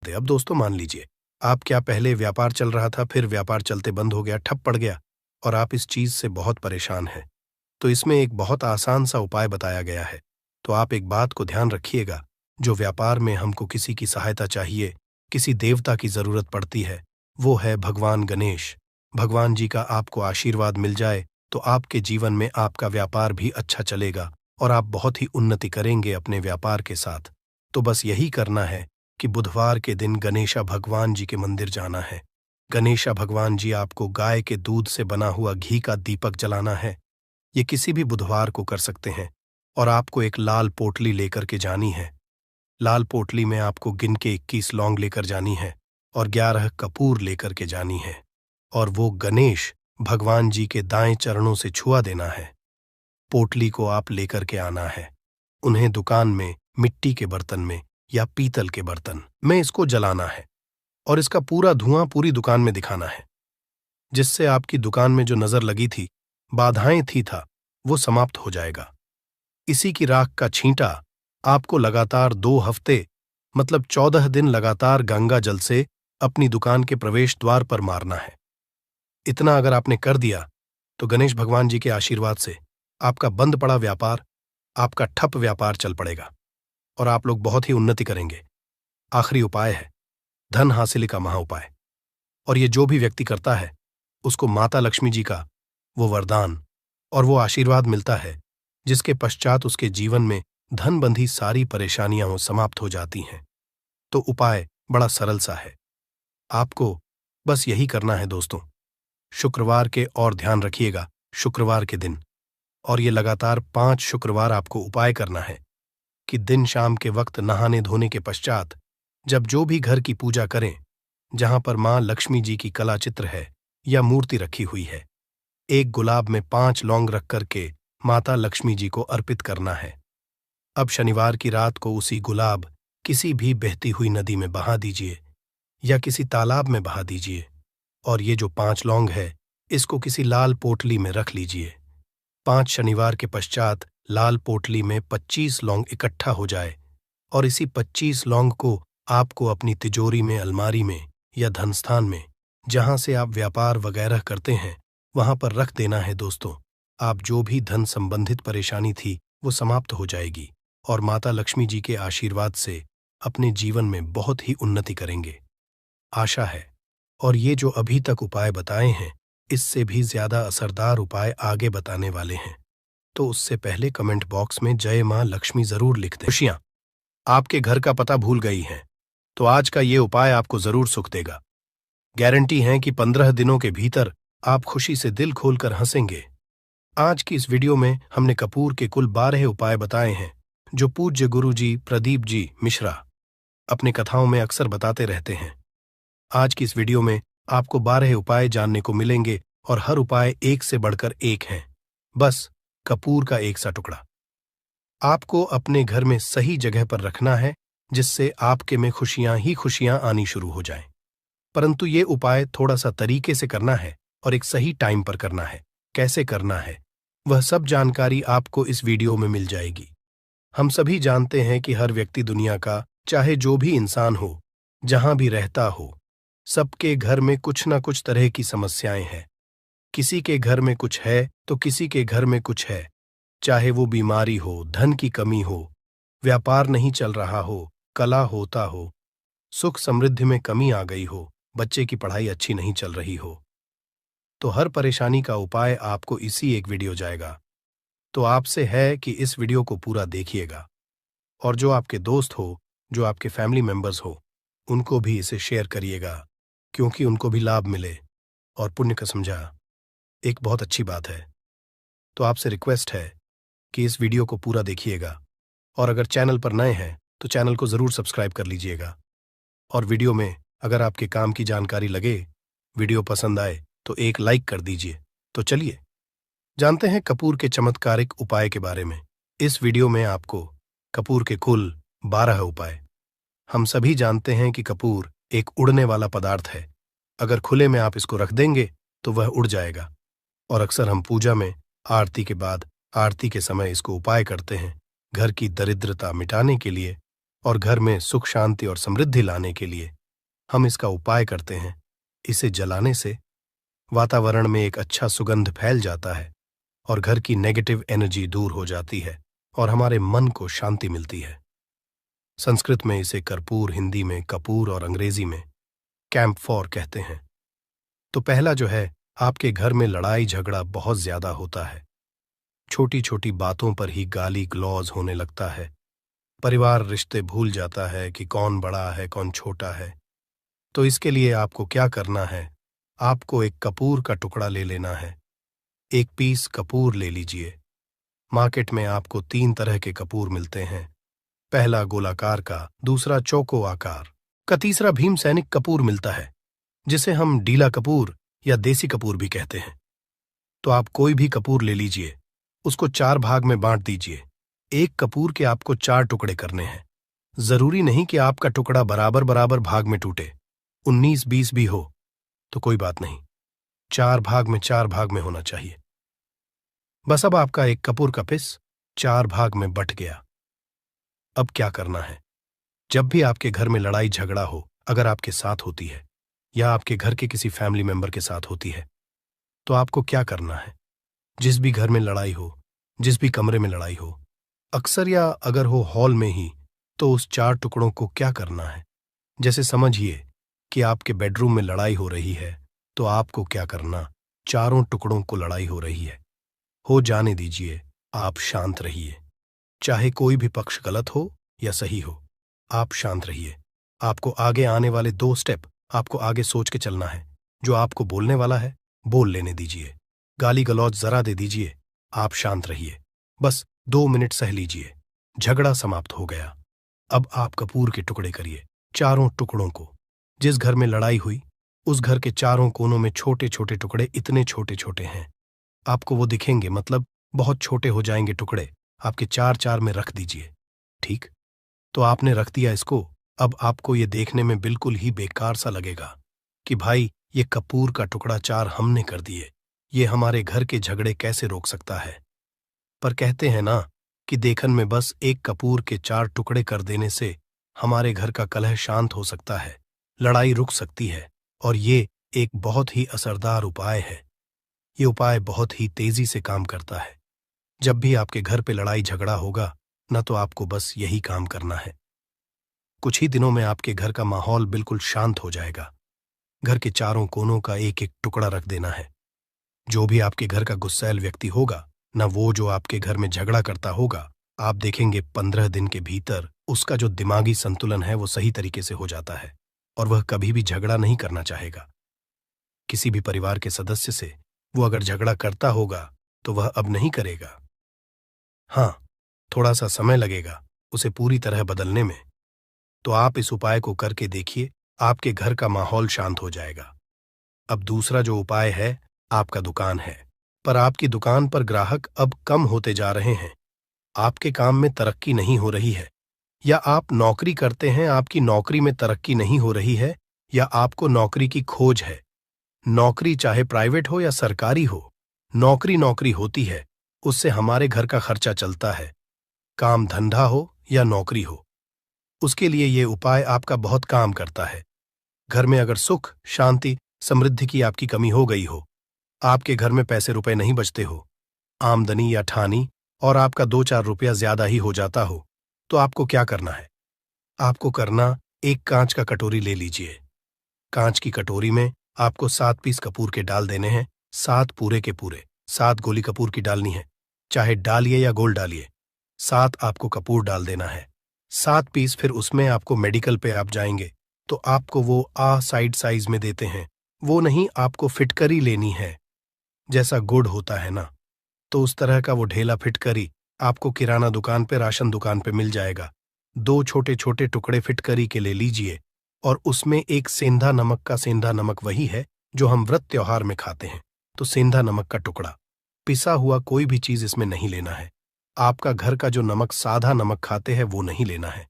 करते। अब दोस्तों मान लीजिए, आप क्या पहले व्यापार चल रहा था, फिर व्यापार चलते बंद हो गया, ठप पड़ गया और आप इस चीज़ से बहुत परेशान हैं। तो इसमें एक बहुत आसान सा उपाय बताया गया है। तो आप एक बात को ध्यान रखिएगा, जो व्यापार में हमको किसी की सहायता चाहिए, किसी देवता की ज़रूरत पड़ती है, वो है भगवान गणेश। भगवान जी का आपको आशीर्वाद मिल जाए तो आपके जीवन में आपका व्यापार भी अच्छा चलेगा और आप बहुत ही उन्नति करेंगे अपने व्यापार के साथ। तो बस यही करना है कि बुधवार के दिन गणेशा भगवान जी के मंदिर जाना है। गणेशा भगवान जी आपको गाय के दूध से बना हुआ घी का दीपक जलाना है। ये किसी भी बुधवार को कर सकते हैं और आपको एक लाल पोटली लेकर के जानी है। लाल पोटली में आपको गिन के 21 लौंग लेकर जानी है और 11 कपूर लेकर के जानी है और वो गणेश भगवान जी के दाएं चरणों से छुआ देना है। पोटली को आप लेकर के आना है। उन्हें दुकान में मिट्टी के बर्तन में या पीतल के बर्तन में इसको जलाना है और इसका पूरा धुआं पूरी दुकान में दिखाना है, जिससे आपकी दुकान में जो नजर लगी थी, बाधाएं थी था, वो समाप्त हो जाएगा। इसी की राख का छींटा आपको लगातार 2 हफ्ते मतलब 14 दिन लगातार गंगा जल से अपनी दुकान के प्रवेश द्वार पर मारना है। इतना अगर आपने कर दिया तो गणेश भगवान जी के आशीर्वाद से आपका बंद पड़ा व्यापार, आपका ठप व्यापार चल पड़ेगा और आप लोग बहुत ही उन्नति करेंगे। आखिरी उपाय है धन हासिल का महाउपाय, और ये जो भी व्यक्ति करता है उसको माता लक्ष्मी जी का वो वरदान और वो आशीर्वाद मिलता है, जिसके पश्चात उसके जीवन में धन बंधी सारी परेशानियां समाप्त हो जाती हैं। तो उपाय बड़ा सरल सा है, आपको बस यही करना है दोस्तों। शुक्रवार के, और ध्यान रखिएगा, शुक्रवार के दिन, और ये लगातार 5 शुक्रवार आपको उपाय करना है कि दिन शाम के वक्त नहाने धोने के पश्चात जब जो भी घर की पूजा करें, जहां पर मां लक्ष्मी जी की कला चित्र है या मूर्ति रखी हुई है, एक गुलाब में 5 लौंग रख करके माता लक्ष्मी जी को अर्पित करना है। अब शनिवार की रात को उसी गुलाब किसी भी बहती हुई नदी में बहा दीजिए या किसी तालाब में बहा दीजिए, और ये जो 5 लौंग है इसको किसी लाल पोटली में रख लीजिए। 5 शनिवार के पश्चात लाल पोटली में 25 लौंग इकट्ठा हो जाए और इसी 25 लौंग को आपको अपनी तिजोरी में, अलमारी में या धनस्थान में, जहां से आप व्यापार वगैरह करते हैं, वहां पर रख देना है दोस्तों। आप जो भी धन संबंधित परेशानी थी वो समाप्त हो जाएगी और माता लक्ष्मी जी के आशीर्वाद से अपने जीवन में बहुत ही उन्नति करेंगे, आशा है। और ये जो अभी तक उपाय बताए हैं, इससे भी ज्यादा असरदार उपाय आगे बताने वाले हैं। तो उससे पहले कमेंट बॉक्स में जय मां लक्ष्मी जरूर लिख दें। खुशियां आपके घर का पता भूल गई हैं, तो आज का ये उपाय आपको जरूर सुख देगा। गारंटी है कि 15 दिनों के भीतर आप खुशी से दिल खोलकर हंसेंगे। आज की इस वीडियो में हमने कपूर के कुल 12 उपाय बताए हैं, जो पूज्य गुरु जी प्रदीप जी मिश्रा अपनी कथाओं में अक्सर बताते रहते हैं। आज की इस वीडियो में आपको 12 उपाय जानने को मिलेंगे और हर उपाय एक से बढ़कर एक हैं, बस कपूर का एक सा टुकड़ा। आपको अपने घर में सही जगह पर रखना है, जिससे आपके में खुशियां ही खुशियां आनी शुरू हो जाएं। परंतु ये उपाय थोड़ा सा तरीके से करना है और एक सही टाइम पर करना है। कैसे करना है, वह सब जानकारी आपको इस वीडियो में मिल जाएगी। हम सभी जानते हैं कि हर व्यक्ति दुनिया का, चाहे जो भी इंसान हो, जहां भी रहता हो, सबके घर में कुछ ना कुछ तरह की समस्याएं हैं। किसी के घर में कुछ है तो किसी के घर में कुछ है, चाहे वो बीमारी हो, धन की कमी हो, व्यापार नहीं चल रहा हो, कला होता हो, सुख समृद्धि में कमी आ गई हो, बच्चे की पढ़ाई अच्छी नहीं चल रही हो। तो हर परेशानी का उपाय आपको इसी एक वीडियो जाएगा। तो आपसे है कि इस वीडियो को पूरा देखिएगा और जो आपके दोस्त हो, जो आपके फैमिली मेंबर्स हो, उनको भी इसे शेयर करिएगा, क्योंकि उनको भी लाभ मिले और पुण्य का समझा एक बहुत अच्छी बात है। तो आपसे रिक्वेस्ट है कि इस वीडियो को पूरा देखिएगा और अगर चैनल पर नए हैं तो चैनल को जरूर सब्सक्राइब कर लीजिएगा। और वीडियो में अगर आपके काम की जानकारी लगे, वीडियो पसंद आए तो एक लाइक कर दीजिए। तो चलिए जानते हैं कपूर के चमत्कारिक उपाय के बारे में। इस वीडियो में आपको कपूर के कुल 12 उपाय। हम सभी जानते हैं कि कपूर एक उड़ने वाला पदार्थ है। अगर खुले में आप इसको रख देंगे तो वह उड़ जाएगा, और अक्सर हम पूजा में आरती के बाद, आरती के समय इसको उपाय करते हैं, घर की दरिद्रता मिटाने के लिए और घर में सुख शांति और समृद्धि लाने के लिए। हम इसका उपाय करते हैं। इसे जलाने से वातावरण में एक अच्छा सुगंध फैल जाता है और घर की नेगेटिव एनर्जी दूर हो जाती है और हमारे मन को शांति मिलती है। संस्कृत में इसे कर्पूर, हिंदी में कपूर और अंग्रेजी में कैंपफॉर कहते हैं। तो पहला जो है, आपके घर में लड़ाई झगड़ा बहुत ज्यादा होता है। छोटी छोटी बातों पर ही गाली गलौज होने लगता है। परिवार रिश्ते भूल जाता है कि कौन बड़ा है कौन छोटा है। तो इसके लिए आपको क्या करना है, आपको एक कपूर का टुकड़ा ले लेना है। एक पीस कपूर ले लीजिए। मार्केट में आपको 3 तरह के कपूर मिलते हैं। पहला गोलाकार का, दूसरा चौको आकार का, तीसरा भीम सैनिक कपूर मिलता है, जिसे हम डीला कपूर या देसी कपूर भी कहते हैं। तो आप कोई भी कपूर ले लीजिए, उसको 4 भाग में बांट दीजिए। एक कपूर के आपको 4 टुकड़े करने हैं। जरूरी नहीं कि आपका टुकड़ा बराबर बराबर भाग में टूटे, 19-20 भी हो तो कोई बात नहीं, 4 भाग में होना चाहिए। बस अब आपका एक कपूर का पिस 4 भाग में बट गया। अब क्या करना है, जब भी आपके घर में लड़ाई झगड़ा हो, अगर आपके साथ होती है या आपके घर के किसी फैमिली मेंबर के साथ होती है, तो आपको क्या करना है। जिस भी घर में लड़ाई हो, जिस भी कमरे में लड़ाई हो, अक्सर या अगर हो हॉल में ही, तो उस 4 टुकड़ों को क्या करना है। जैसे समझिए कि आपके बेडरूम में लड़ाई हो रही है, तो आपको क्या करना, चारों टुकड़ों को लड़ाई हो रही है, हो जाने दीजिए, आप शांत रहिए। चाहे कोई भी पक्ष गलत हो या सही हो, आप शांत रहिए। आपको आगे आने वाले 2 स्टेप आपको आगे सोच के चलना है। जो आपको बोलने वाला है बोल लेने दीजिए, गाली गलौज जरा दे दीजिए, आप शांत रहिए। बस 2 मिनट सह लीजिए, झगड़ा समाप्त हो गया। अब आप कपूर के टुकड़े करिए, चारों टुकड़ों को। जिस घर में लड़ाई हुई, उस घर के चारों कोनों में छोटे छोटे टुकड़े, इतने छोटे छोटे हैं आपको वो दिखेंगे, मतलब बहुत छोटे हो जाएंगे टुकड़े। आपके 4-4 में रख दीजिए। ठीक, तो आपने रख दिया इसको। अब आपको ये देखने में बिल्कुल ही बेकार सा लगेगा कि भाई ये कपूर का टुकड़ा 4 हमने कर दिए, ये हमारे घर के झगड़े कैसे रोक सकता है। पर कहते हैं ना कि देखन में बस एक कपूर के 4 टुकड़े कर देने से हमारे घर का कलह शांत हो सकता है, लड़ाई रुक सकती है। और ये एक बहुत ही असरदार उपाय है। ये उपाय बहुत ही तेजी से काम करता है। जब भी आपके घर पे लड़ाई झगड़ा होगा ना, तो आपको बस यही काम करना है। कुछ ही दिनों में आपके घर का माहौल बिल्कुल शांत हो जाएगा। घर के चारों कोनों का एक एक टुकड़ा रख देना है। जो भी आपके घर का गुस्सैल व्यक्ति होगा ना, वो जो आपके घर में झगड़ा करता होगा, आप देखेंगे 15 दिन के भीतर उसका जो दिमागी संतुलन है वो सही तरीके से हो जाता है और वह कभी भी झगड़ा नहीं करना चाहेगा। किसी भी परिवार के सदस्य से वो अगर झगड़ा करता होगा तो वह अब नहीं करेगा। हाँ, थोड़ा सा समय लगेगा उसे पूरी तरह बदलने में। तो आप इस उपाय को करके देखिए, आपके घर का माहौल शांत हो जाएगा। अब दूसरा जो उपाय है, आपका दुकान है, पर आपकी दुकान पर ग्राहक अब कम होते जा रहे हैं। आपके काम में तरक्की नहीं हो रही है, या आप नौकरी करते हैं, आपकी नौकरी में तरक्की नहीं हो रही है, या आपको नौकरी की खोज है। नौकरी चाहे प्राइवेट हो या सरकारी हो, नौकरी नौकरी होती है, उससे हमारे घर का खर्चा चलता है। काम धंधा हो या नौकरी हो, उसके लिए ये उपाय आपका बहुत काम करता है। घर में अगर सुख, शांति, समृद्धि की आपकी कमी हो गई हो, आपके घर में पैसे रुपए नहीं बचते हो, आमदनी या ठानी और आपका 2-4 रुपया ज्यादा ही हो जाता हो, तो आपको क्या करना है। आपको करना, एक कांच का कटोरी ले लीजिए। कांच की कटोरी में आपको 7 पीस कपूर के डाल देने हैं, 7 पूरे के पूरे। 7 गोली कपूर की डालनी है, चाहे डालिए या गोल डालिए। 7 आपको कपूर डाल देना है, 7 पीस। फिर उसमें आपको मेडिकल पे आप जाएंगे तो आपको वो साइड साइज में देते हैं, वो नहीं, आपको फिटकरी लेनी है। जैसा गुड़ होता है ना, तो उस तरह का वो ढेला फिटकरी आपको किराना दुकान पे, राशन दुकान पे मिल जाएगा। 2 छोटे छोटे टुकड़े फिटकरी के ले लीजिए और उसमें एक सेंधा नमक का, सेंधा नमक वही है जो हम व्रत त्योहार में खाते हैं, तो सेंधा नमक का टुकड़ा। पिसा हुआ कोई भी चीज इसमें नहीं लेना है। आपका घर का जो नमक, साधा नमक खाते हैं, वो नहीं लेना है।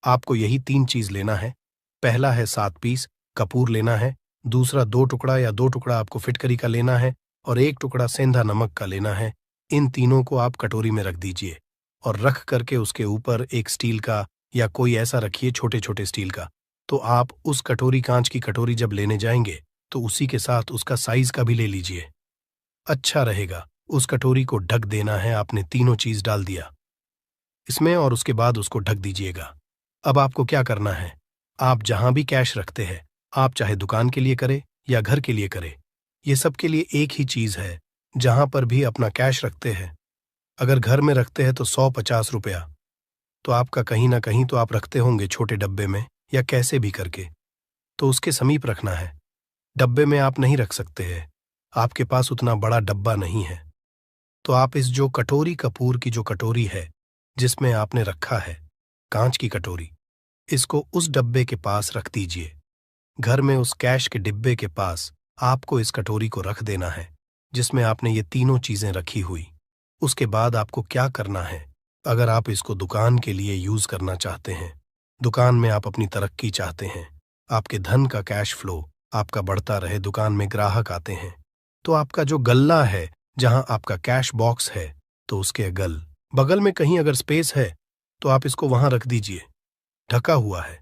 आपको यही 3 चीज लेना है। पहला है 7 पीस कपूर लेना है, दूसरा 2 टुकड़ा या 2 टुकड़ा आपको फिटकरी का लेना है, और 1 टुकड़ा सेंधा नमक का लेना है। इन तीनों को आप कटोरी में रख दीजिए और रख करके उसके ऊपर एक स्टील का या कोई ऐसा रखिए, छोटे छोटे स्टील का, तो आप उस कटोरी, कांच की कटोरी जब लेने जाएंगे तो उसी के साथ उसका साइज का भी ले लीजिए। अच्छा रहेगा। उस कटोरी को ढक देना है। आपने तीनों चीज डाल दिया इसमें और उसके बाद उसको ढक दीजिएगा। अब आपको क्या करना है, आप जहां भी कैश रखते हैं, आप चाहे दुकान के लिए करें या घर के लिए करें, ये सब के लिए एक ही चीज है। जहां पर भी अपना कैश रखते हैं, अगर घर में रखते हैं तो 150 रुपया, तो आपका कहीं ना कहीं तो आप रखते होंगे छोटे डब्बे में या कैसे भी करके, तो उसके समीप रखना है। डब्बे में आप नहीं रख सकते हैं, आपके पास उतना बड़ा डब्बा नहीं है। तो आप इस जो कटोरी, कपूर की जो कटोरी है जिसमें आपने रखा है, कांच की कटोरी, इसको उस डब्बे के पास रख दीजिए। घर में उस कैश के डिब्बे के पास आपको इस कटोरी को रख देना है जिसमें आपने ये तीनों चीजें रखी हुई। उसके बाद आपको क्या करना है, अगर आप इसको दुकान के लिए यूज करना चाहते हैं, दुकान में आप अपनी तरक्की चाहते हैं, आपके धन का कैश फ्लो आपका बढ़ता रहे, दुकान में ग्राहक आते हैं, तो आपका जो गल्ला है, जहां आपका कैश बॉक्स है, तो उसके बगल में कहीं अगर स्पेस है तो आप इसको वहां रख दीजिए, ढका हुआ है।